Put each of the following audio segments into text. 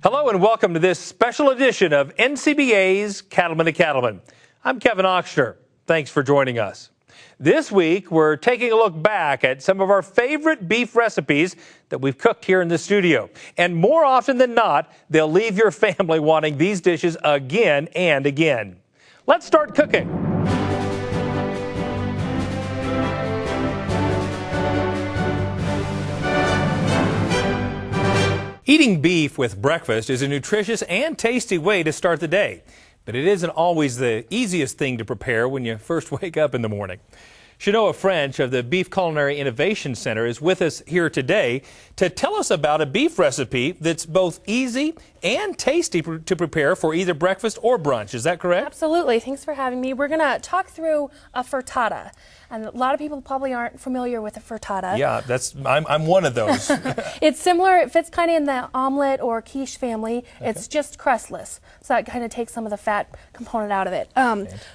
Hello and welcome to this special edition of NCBA's Cattleman to Cattleman. I'm Kevin Ochsner. Thanks for joining us. This week, we're taking a look back at some of our favorite beef recipes that we've cooked here in the studio. And more often than not, they'll leave your family wanting these dishes again and again. Let's start cooking. Eating beef with breakfast is a nutritious and tasty way to start the day, but it isn't always the easiest thing to prepare when you first wake up in the morning. Shenoa French of the Beef Culinary Innovation Center is with us here today to tell us about a beef recipe that's both easy and tasty to prepare for either breakfast or brunch. Is that correct? Absolutely. Thanks for having me. We're going to talk through a frittata. And a lot of people probably aren't familiar with a frittata. Yeah, I'm one of those. It's similar. It fits kind of in the omelet or quiche family. Okay. It's just crustless. So that kind of takes some of the fat component out of it.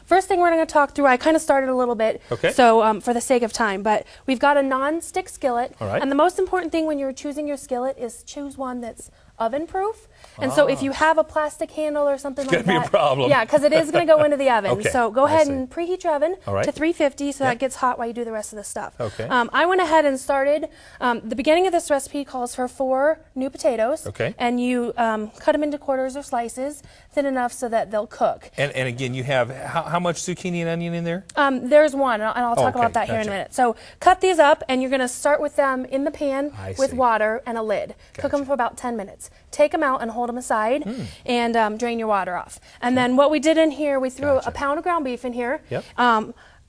First thing we're going to talk through, I kind of started a little bit, okay. So for the sake of time, but we've got a non-stick skillet. All right. And the most important thing when you're choosing your skillet is choose one that's oven proof. And so if you have a plastic handle or something like that, it's going to be a problem. Yeah, because it is going to go into the oven. Okay. So go ahead and preheat your oven to 350 so yep. that gets hot while you do the rest of the stuff. Okay. I went ahead and started, the beginning of this recipe calls for 4 new potatoes. Okay. And you cut them into quarters or slices, thin enough so that they'll cook. And again, you have how much zucchini and onion in there? There's one, and I'll talk about that here in a minute. So cut these up, and you're going to start with them in the pan with water and a lid. Gotcha. Cook them for about 10 minutes. Take them out and hold them aside and drain your water off. And then what we did in here, we threw a pound of ground beef in here. Yep.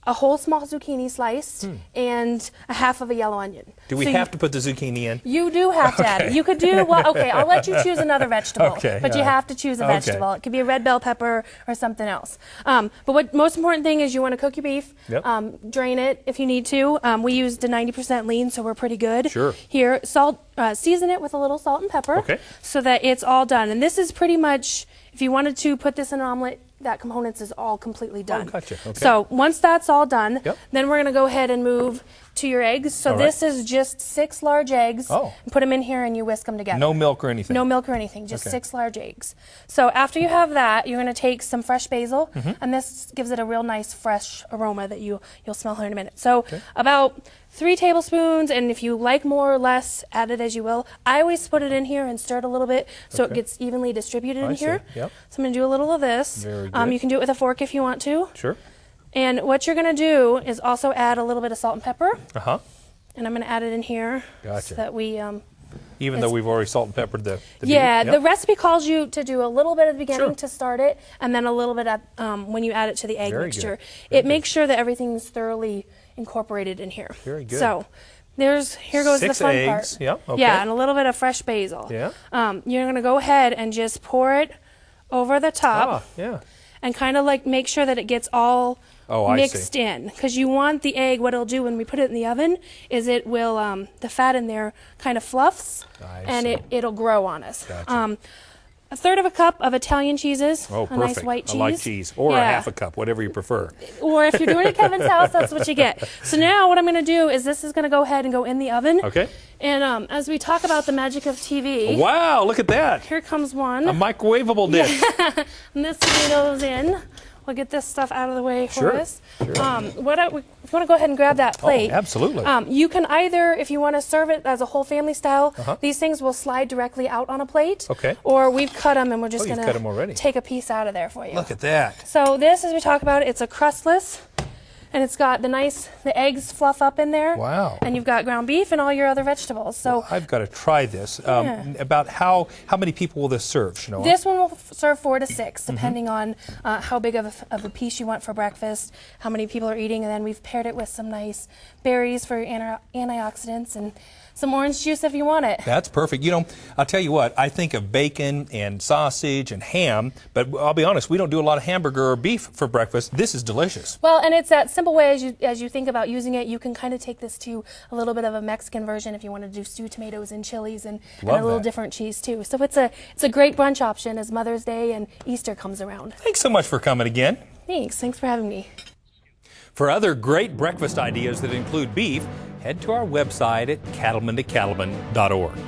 A whole small zucchini sliced and a half of a yellow onion. Do we have to put the zucchini in? You do have to add it. You could do, well, okay, I'll let you choose another vegetable. Okay, but you have to choose a vegetable. It could be a red bell pepper or something else. But what most important thing is you want to cook your beef, drain it if you need to. We used a 90% lean, so we're pretty good. Sure. Here, salt, season it with a little salt and pepper so that it's all done. And this is pretty much, if you wanted to put this in an omelet, that components is all completely done. Oh, gotcha. Okay. So once that's all done, then we're going to go ahead and move to your eggs. So this is just 6 large eggs. Oh. And put them in here and you whisk them together. No milk or anything? No milk or anything, just 6 large eggs. So after you have that, you're going to take some fresh basil, and this gives it a real nice fresh aroma that you'll smell here in a minute. So about 3 tablespoons, and if you like more or less, add it as you will. I always put it in here and stir it a little bit so it gets evenly distributed in here. Yep. So I'm going to do a little of this. Very good. You can do it with a fork if you want to. Sure. And what you're going to do is also add a little bit of salt and pepper. And I'm going to add it in here so that we... Even though we've already salt and peppered the beef? The recipe calls you to do a little bit at the beginning to start it, and then a little bit at, when you add it to the egg mixture. It makes sure that everything's thoroughly incorporated in here. Very good. So here goes the fun part. Yeah, and a little bit of fresh basil. Yeah. You're going to go ahead and just pour it over the top. And kind of like make sure that it gets all mixed in, because you want the egg, what it'll do when we put it in the oven is it will, the fat in there kind of fluffs and it'll grow on us. Gotcha. 1/3 of a cup of Italian cheeses, a nice white cheese. I like cheese, or a half a cup, whatever you prefer. Or if you're doing it at Kevin's house, that's what you get. So now what I'm going to do is this is going to go ahead and go in the oven. Okay. And as we talk about the magic of TV. Wow, look at that. Here comes one. A microwavable dish. And this goes in. We'll get this stuff out of the way for us. Sure. If you want to go ahead and grab that plate. Oh, absolutely. You can either, if you want to serve it as a whole family style, these things will slide directly out on a plate. Okay. Or we've cut them and we're just going to take a piece out of there for you. Look at that. So this, as we talk about it, it's a crustless. And it's got the eggs fluff up in there. Wow. And you've got ground beef and all your other vegetables. So I've got to try this. About how many people will this serve, Shenoa? This one will serve 4 to 6, depending on how big of a piece you want for breakfast, how many people are eating, and then we've paired it with some nice berries for antioxidants and some orange juice if you want it. That's perfect. You know, I'll tell you what, I think of bacon and sausage and ham, but I'll be honest, we don't do a lot of hamburger or beef for breakfast. This is delicious. Well, and it's that simple way as you think about using it, you can kind of take this to a little bit of a Mexican version if you want to do stewed tomatoes and chilies and a little different cheese too. So it's a great brunch option as Mother's Day and Easter comes around. Thanks so much for coming again. Thanks for having me. For other great breakfast ideas that include beef, head to our website at cattlemantocattleman.org.